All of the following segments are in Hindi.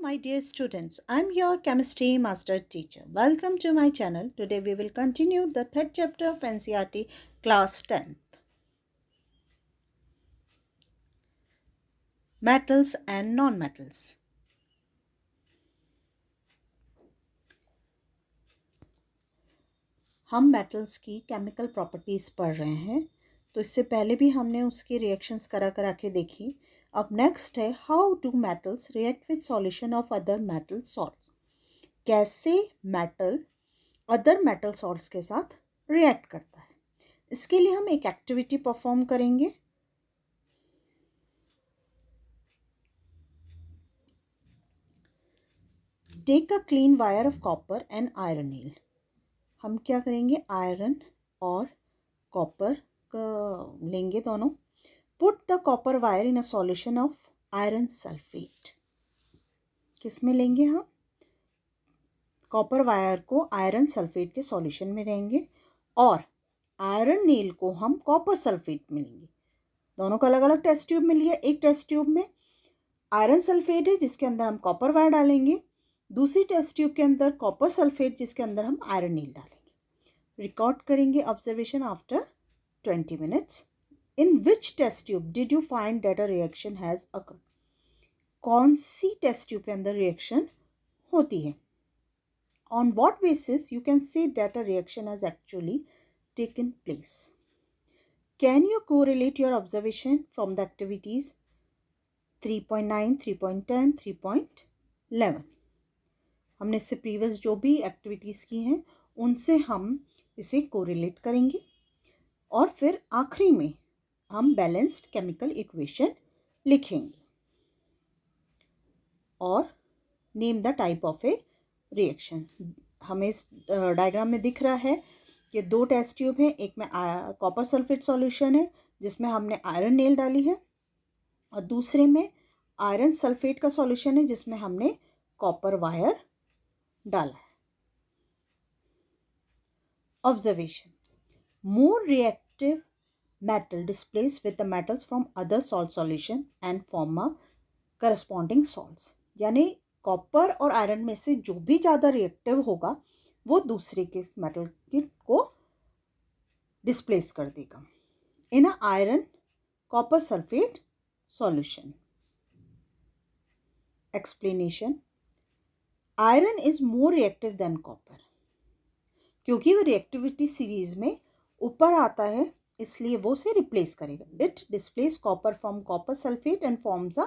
my dear students. I'm your chemistry master teacher. Welcome to my channel. Today we will continue the third chapter of NCERT class 10th. Metals and non-metals. हम मेटल्स की केमिकल प्रॉपर्टीज़ पढ़ रहे हैं, तो इससे पहले भी हमने उसकी रिएक्शंस करा के देखी. अब नेक्स्ट है how do metals react with solution of other metal salts. कैसे मेटल अदर मेटल सॉल्ट्स के साथ रिएक्ट करता है. इसके लिए हम एक एक्टिविटी परफॉर्म करेंगे. Take a clean wire of copper and iron nail. हम क्या करेंगे, आयरन और कॉपर का लेंगे दोनों. Put the copper wire in a solution of iron sulphate. किस में लेंगे हम, कॉपर वायर को आयरन सल्फेट के सॉल्यूशन में लेंगे और आयरन नील को हम कॉपर सल्फेट में लेंगे. दोनों को अलग अलग टेस्ट ट्यूब में लिया. एक टेस्ट ट्यूब में आयरन सल्फेट है जिसके अंदर हम कॉपर वायर डालेंगे, दूसरी टेस्ट ट्यूब के अंदर कॉपर सल्फेट जिसके अंदर हम आयरन नील डालेंगे. रिकॉर्ड करेंगे observation after 20 minutes. In which test tube did you find that a reaction has occurred. कौन सी टेस्ट ट्यूब के अंदर रिएक्शन होती है. On what basis you can say that a reaction has actually taken place. Can you correlate your observation from the activities 3.9, 3.10, 3.11. हमने इससे प्रीवियस जो भी एक्टिविटीज़ की हैं उनसे हम इसे कोरिलेट करेंगे और फिर आखिरी में हम बैलेंस्ड केमिकल इक्वेशन लिखेंगे और name the type of A reaction. हमें इस डायग्राम में दिख रहा है कि दो टेस्ट ट्यूब हैं. एक में कॉपर सल्फेट सॉल्यूशन है जिसमें हमने आयरन नील डाली है और दूसरे में आयरन सल्फेट का सॉल्यूशन है जिसमें हमने कॉपर वायर डाला है. Observation. More reactive metal displace with the metals from other salt solution and form a corresponding salts. यानी कॉपर और आयरन में से जो भी ज़्यादा रिएक्टिव होगा वो दूसरे के मेटल को डिस्प्लेस कर देगा. In a iron copper sulphate solution. Explanation. Iron is more reactive than copper. क्योंकि वो रिएक्टिविटी सीरीज में ऊपर आता है इसलिए वो से रिप्लेस करेगा. It displace copper from copper sulphate and forms a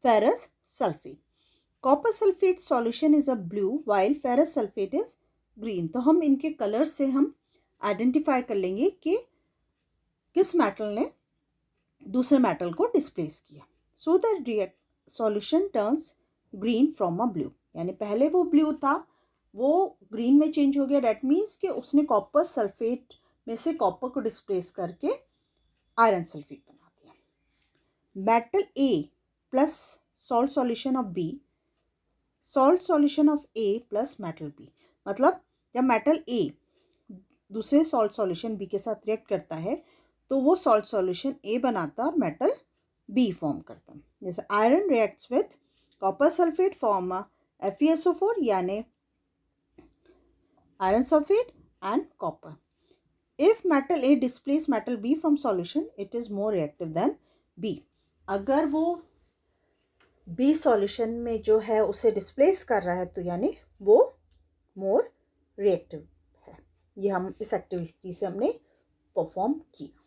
ferrous sulphate. Copper sulphate solution is a blue while ferrous sulphate is green. तो हम इनके कलर से हम आइडेंटिफाई कर लेंगे कि किस मेटल ने दूसरे मेटल को डिस्प्लेस किया. So the solution turns green from a blue. यानी पहले वो ब्लू था वो ग्रीन में चेंज हो गया. डेट मीन्स कि उसने कॉपर सल्फेट में से कॉपर को डिस्प्लेस करके आयरन सल्फेट बना दिया. Metal A plus salt solution of B, salt solution of A plus metal B. मतलब जब मेटल ए दूसरे सॉल्ट सॉल्यूशन बी के साथ रिएक्ट करता है तो वो सॉल्ट सॉल्यूशन ए बनाता और मेटल बी फॉर्म करता. जैसे iron reacts with copper sulphate form FeSO4 यानी iron sulphate and copper. If metal A displace metal B from solution it is more reactive than B. अगर वो बी सॉल्यूशन में जो है उसे डिस्प्लेस कर रहा है तो यानी वो मोर रिएक्टिव है. ये हम इस एक्टिविटी से हमने परफॉर्म किया.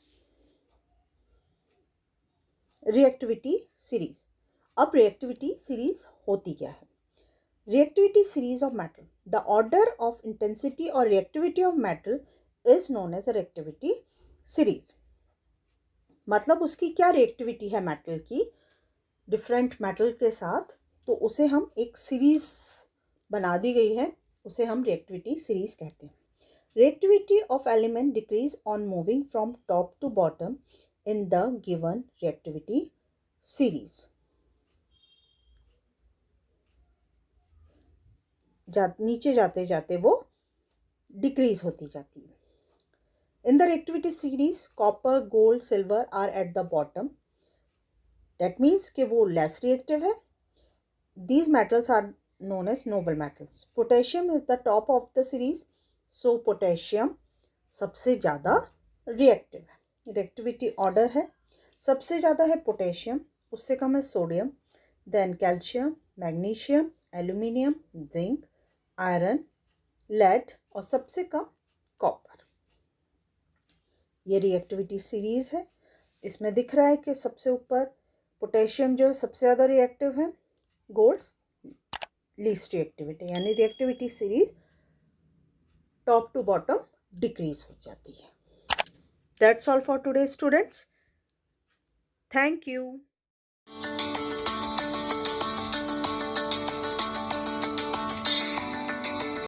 Reactivity series. अब रिएक्टिविटी सीरीज होती क्या है. Reactivity series of metal. The order of intensity और reactivity of metal is known as a reactivity series. मतलब उसकी क्या रिएक्टिविटी है मेटल की डिफरेंट मेटल के साथ, तो उसे हम एक सीरीज बना दी गई है, उसे हम रिएक्टिविटी सीरीज कहते हैं. Reactivity of element decrease on moving from top to bottom in the given reactivity series. नीचे जाते जाते वो डिक्रीज होती जाती है. In the reactivity series, copper, gold, silver are at the bottom. That means कि वो less reactive है. these metals are known as noble metals. Potassium is the top of the series, so potassium सबसे ज़्यादा रिएक्टिव है. रिएक्टिविटी ऑर्डर है, सबसे ज़्यादा है पोटेशियम, उससे कम है sodium, then calcium, magnesium, aluminium, zinc, iron, lead और सबसे कम कॉपर. ये रिएक्टिविटी सीरीज है. इसमें दिख रहा है कि सबसे ऊपर पोटेशियम जो है सबसे ज़्यादा रिएक्टिव है, गोल्ड लीस्ट रिएक्टिविटी, यानी reactivity series top to bottom decrease हो जाती है. That's all for today students. Thank you.